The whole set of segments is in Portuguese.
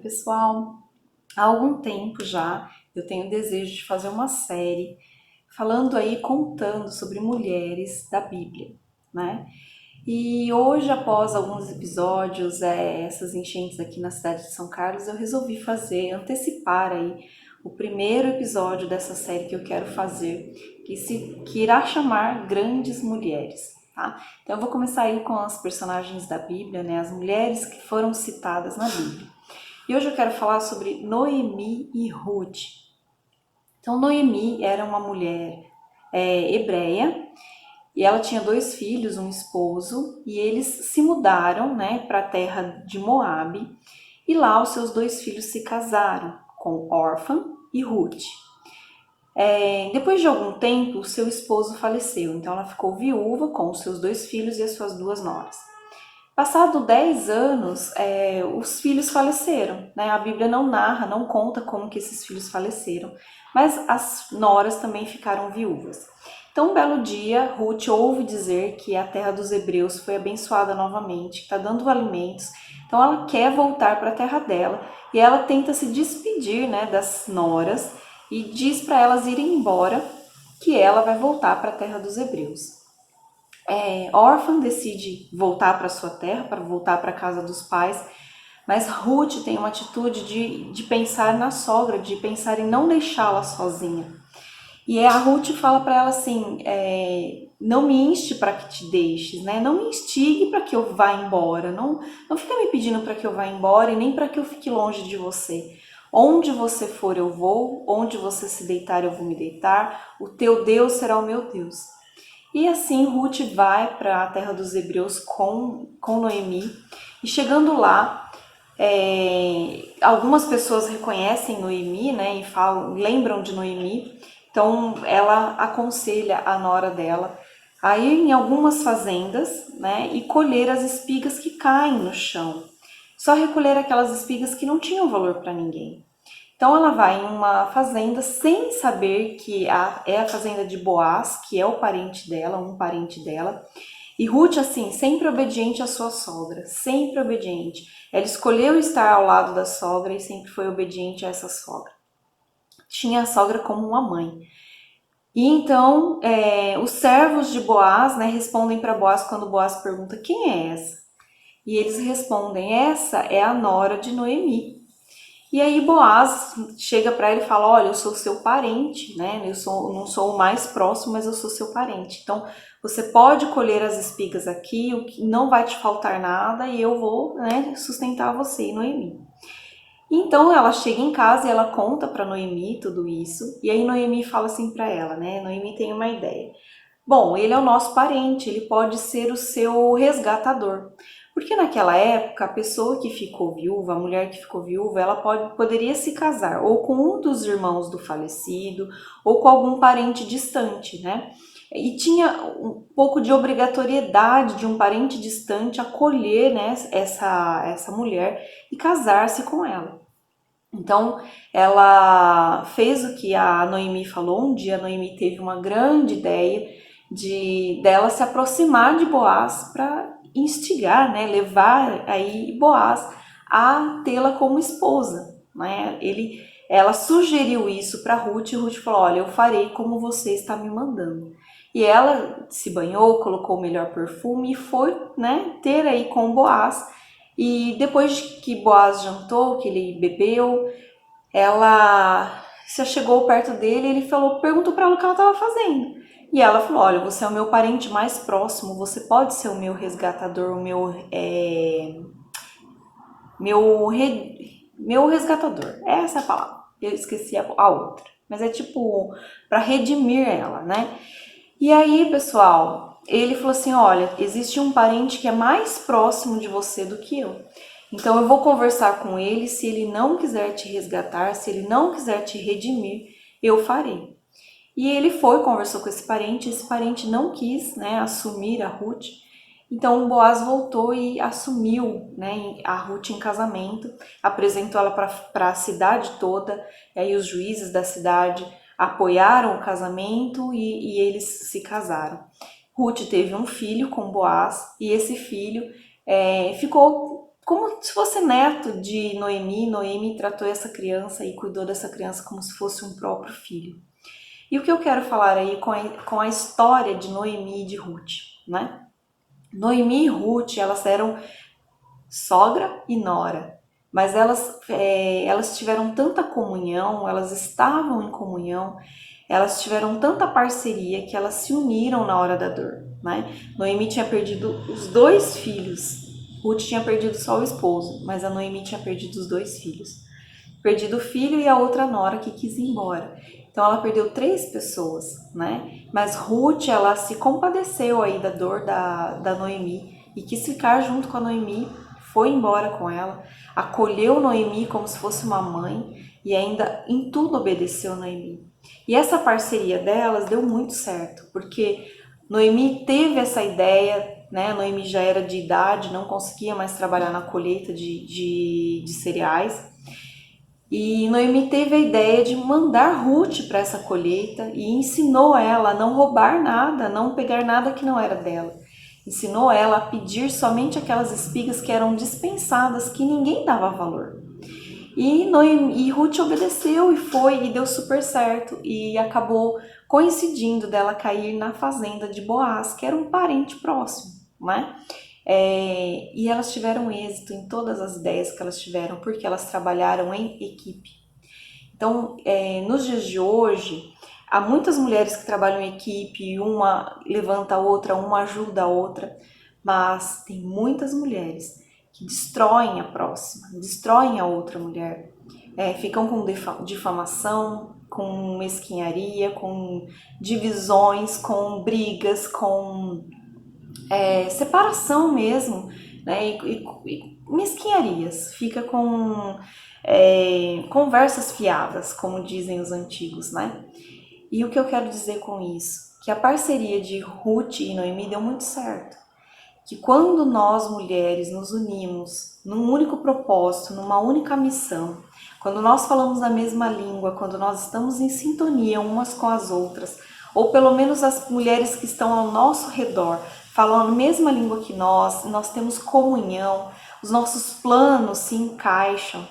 pessoal, há algum tempo já eu tenho o desejo de fazer uma série falando aí, contando sobre mulheres da Bíblia, né? E hoje, após alguns episódios, essas enchentes aqui na cidade de São Carlos, eu resolvi antecipar aí o primeiro episódio dessa série que eu quero fazer, que irá chamar Grandes Mulheres, tá? Então eu vou começar aí com as personagens da Bíblia, né? As mulheres que foram citadas na Bíblia. E hoje eu quero falar sobre Noemi e Ruth. Então, Noemi era uma mulher hebreia e ela tinha dois filhos, um esposo, e eles se mudaram, né, para a terra de Moabe, e lá os seus dois filhos se casaram com Orfa e Ruth. Depois de algum tempo, o seu esposo faleceu, então ela ficou viúva com os seus dois filhos e as suas duas noras. Passado 10 anos, os filhos faleceram, né? A Bíblia não narra, não conta como que esses filhos faleceram, mas as noras também ficaram viúvas. Então, um belo dia, Ruth ouve dizer que a terra dos hebreus foi abençoada novamente, que está dando alimentos, então ela quer voltar para a terra dela e ela tenta se despedir, né, das noras e diz para elas irem embora, que ela vai voltar para a terra dos hebreus. Órfã decide voltar para sua terra, para voltar para a casa dos pais, mas Ruth tem uma atitude de pensar na sogra, de pensar em não deixá-la sozinha. E a Ruth fala para ela assim, não me inste para que te deixes, né? Não me instigue para que eu vá embora, não fica me pedindo para que eu vá embora e nem para que eu fique longe de você. Onde você for eu vou, onde você se deitar eu vou me deitar, o teu Deus será o meu Deus. E assim Ruth vai para a terra dos hebreus com Noemi, e chegando lá, algumas pessoas reconhecem Noemi, né, e lembram de Noemi, então ela aconselha a nora dela a ir em algumas fazendas, né, e colher as espigas que caem no chão. Só recolher aquelas espigas que não tinham valor para ninguém. Então ela vai em uma fazenda sem saber que é a fazenda de Boaz, que é o parente dela, um parente dela. E Ruth, assim, sempre obediente à sua sogra, sempre obediente. Ela escolheu estar ao lado da sogra e sempre foi obediente a essa sogra. Tinha a sogra como uma mãe. E então os servos de Boaz, né, respondem para Boaz quando Boaz pergunta: quem é essa? E eles respondem: essa é a nora de Noemi. E aí Boaz chega para ele e fala: olha, eu sou seu parente, né? Não sou o mais próximo, mas eu sou seu parente. Então você pode colher as espigas aqui, não vai te faltar nada e eu vou, né, sustentar você e Noemi. Então ela chega em casa e ela conta para Noemi tudo isso. E aí Noemi fala assim para ela, né? Noemi tem uma ideia. Bom, ele é o nosso parente, ele pode ser o seu resgatador. Porque naquela época, a pessoa que ficou viúva, a mulher que ficou viúva, ela poderia se casar ou com um dos irmãos do falecido ou com algum parente distante, né? E tinha um pouco de obrigatoriedade de um parente distante acolher, né, essa mulher e casar-se com ela. Então, ela fez o que a Noemi falou. Um dia a Noemi teve uma grande ideia dela se aproximar de Boaz para instigar, né, levar aí Boaz a tê-la como esposa, né? Ela sugeriu isso para Ruth e Ruth falou: olha, eu farei como você está me mandando. E ela se banhou, colocou o melhor perfume e foi, né, ter aí com Boaz. E depois que Boaz jantou, que ele bebeu, ela se chegou perto dele e ele perguntou para ela o que ela estava fazendo. E ela falou: olha, você é o meu parente mais próximo, você pode ser o meu resgatador, meu resgatador. Essa é a palavra. Eu esqueci a outra. Mas é tipo para redimir ela, né? E aí, pessoal, ele falou assim: olha, existe um parente que é mais próximo de você do que eu. Então eu vou conversar com ele, se ele não quiser te resgatar, se ele não quiser te redimir, eu farei. E ele foi, conversou com esse parente não quis, né, assumir a Ruth. Então Boaz voltou e assumiu, né, a Ruth em casamento, apresentou ela para a cidade toda, e aí os juízes da cidade apoiaram o casamento e eles se casaram. Ruth teve um filho com Boaz e esse filho ficou como se fosse neto de Noemi. Noemi tratou essa criança e cuidou dessa criança como se fosse um próprio filho. E o que eu quero falar aí com a história de Noemi e de Ruth, né? Noemi e Ruth, elas eram sogra e nora, mas elas tiveram tanta comunhão, elas estavam em comunhão, elas tiveram tanta parceria que elas se uniram na hora da dor, né? Noemi tinha perdido os 2 filhos, Ruth tinha perdido só o esposo, mas a Noemi tinha perdido os 2 filhos. Perdido o filho e a outra nora que quis ir embora. Então ela perdeu 3 pessoas, né? Mas Ruth, ela se compadeceu aí da dor da Noemi e quis ficar junto com a Noemi, foi embora com ela, acolheu Noemi como se fosse uma mãe e ainda em tudo obedeceu Noemi. E essa parceria delas deu muito certo, porque Noemi teve essa ideia, né? Noemi já era de idade, não conseguia mais trabalhar na colheita de cereais. E Noemi teve a ideia de mandar Ruth para essa colheita e ensinou ela a não roubar nada, a não pegar nada que não era dela. Ensinou ela a pedir somente aquelas espigas que eram dispensadas, que ninguém dava valor. E Ruth obedeceu e foi, e deu super certo. E acabou coincidindo dela cair na fazenda de Boaz, que era um parente próximo, né? E elas tiveram êxito em todas as ideias que elas tiveram, porque elas trabalharam em equipe. Então, nos dias de hoje, há muitas mulheres que trabalham em equipe, uma levanta a outra, uma ajuda a outra, mas tem muitas mulheres que destroem a próxima, destroem a outra mulher, ficam com difamação, com mesquinharia, com divisões, com brigas, com separação mesmo, né? E mesquinharias, fica com conversas fiadas, como dizem os antigos, né? E o que eu quero dizer com isso? Que a parceria de Ruth e Noemi deu muito certo. Que quando nós mulheres nos unimos num único propósito, numa única missão, quando nós falamos a mesma língua, quando nós estamos em sintonia umas com as outras, ou pelo menos as mulheres que estão ao nosso redor falam a mesma língua que nós temos comunhão, os nossos planos se encaixam,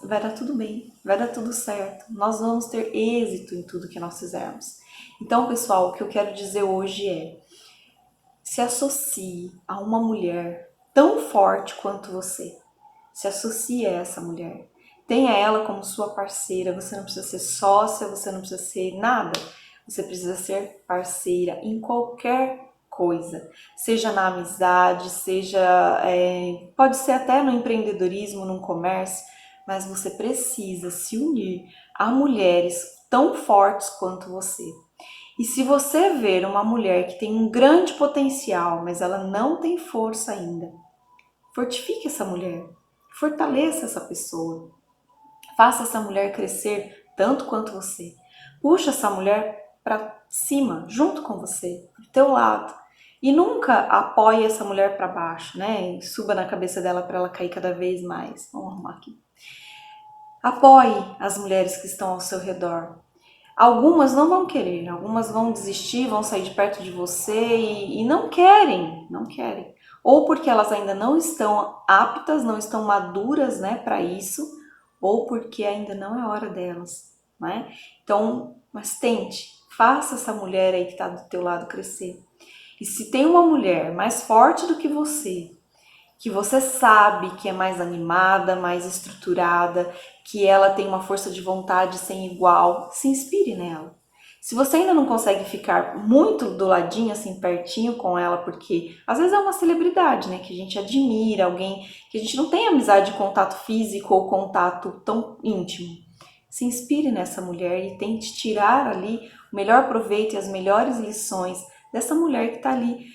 vai dar tudo bem, vai dar tudo certo, nós vamos ter êxito em tudo que nós fizermos. Então, pessoal, o que eu quero dizer hoje se associe a uma mulher tão forte quanto você. Se associe a essa mulher. Tenha ela como sua parceira. Você não precisa ser sócia, você não precisa ser nada. Você precisa ser parceira em qualquer coisa. Seja na amizade, pode ser até no empreendedorismo, num comércio, mas você precisa se unir a mulheres tão fortes quanto você. E se você ver uma mulher que tem um grande potencial, mas ela não tem força ainda, fortifique essa mulher, fortaleça essa pessoa, faça essa mulher crescer tanto quanto você. Puxa essa mulher para cima, junto com você, do teu lado. E nunca apoie essa mulher para baixo, né? E suba na cabeça dela para ela cair cada vez mais. Vamos arrumar aqui. Apoie as mulheres que estão ao seu redor. Algumas não vão querer, algumas vão desistir, vão sair de perto de você e não querem, não querem. Ou porque elas ainda não estão aptas, não estão maduras, né, para isso, ou porque ainda não é hora delas, né? Então, mas tente, faça essa mulher aí que está do teu lado crescer. E se tem uma mulher mais forte do que você sabe que é mais animada, mais estruturada, que ela tem uma força de vontade sem igual, se inspire nela. Se você ainda não consegue ficar muito do ladinho, assim, pertinho com ela, porque às vezes é uma celebridade, né, que a gente admira, alguém que a gente não tem amizade, contato físico ou contato tão íntimo. Se inspire nessa mulher e tente tirar ali o melhor proveito e as melhores lições dessa mulher que está ali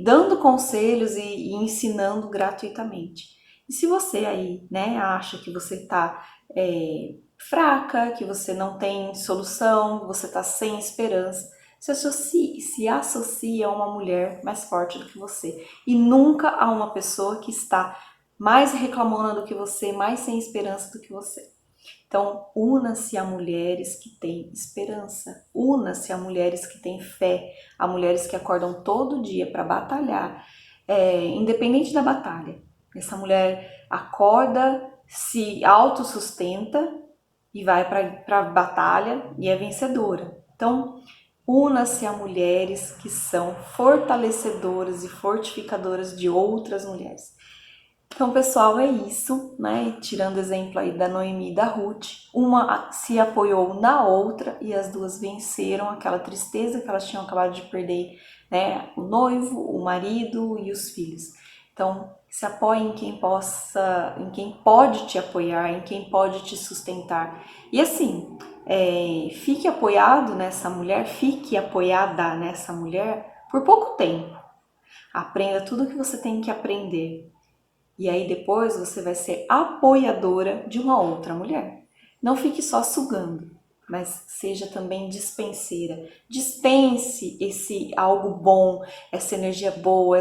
dando conselhos e ensinando gratuitamente. E se você aí, né, acha que você está fraca, que você não tem solução, você está sem esperança, se associe a uma mulher mais forte do que você. E nunca a uma pessoa que está mais reclamona do que você, mais sem esperança do que você. Então, una-se a mulheres que têm esperança, una-se a mulheres que têm fé, a mulheres que acordam todo dia para batalhar, independente da batalha. Essa mulher acorda, se autossustenta e vai para a batalha e é vencedora. Então, una-se a mulheres que são fortalecedoras e fortificadoras de outras mulheres. Então, pessoal, é isso, né? Tirando exemplo aí da Noemi e da Ruth, uma se apoiou na outra e as duas venceram aquela tristeza que elas tinham acabado de perder, né? O noivo, o marido e os filhos. Então, se apoie em quem possa, em quem pode te apoiar, em quem pode te sustentar. E assim, fique apoiado nessa mulher, fique apoiada nessa mulher por pouco tempo. Aprenda tudo o que você tem que aprender. E aí depois você vai ser apoiadora de uma outra mulher. Não fique só sugando, mas seja também dispenseira. Dispense esse algo bom, essa energia boa,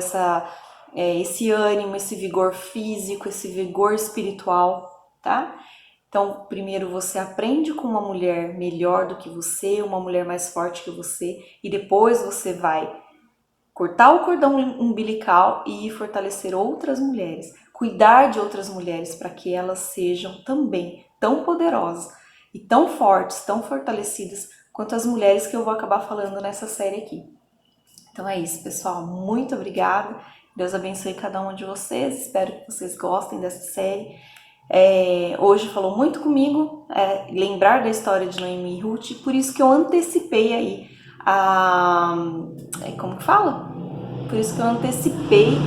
esse ânimo, esse vigor físico, esse vigor espiritual, tá? Então, primeiro você aprende com uma mulher melhor do que você, uma mulher mais forte que você, e depois você vai cortar o cordão umbilical e fortalecer outras mulheres, cuidar de outras mulheres para que elas sejam também tão poderosas e tão fortes, tão fortalecidas quanto as mulheres que eu vou acabar falando nessa série aqui. Então é isso, pessoal. Muito obrigada. Deus abençoe cada um de vocês. Espero que vocês gostem dessa série. Hoje falou muito comigo, lembrar da história de Noemi e Ruth, por isso que eu antecipei aí como que fala? Por isso que eu antecipei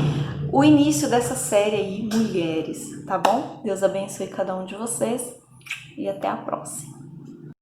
o início dessa série aí, Mulheres, tá bom? Deus abençoe cada um de vocês e até a próxima.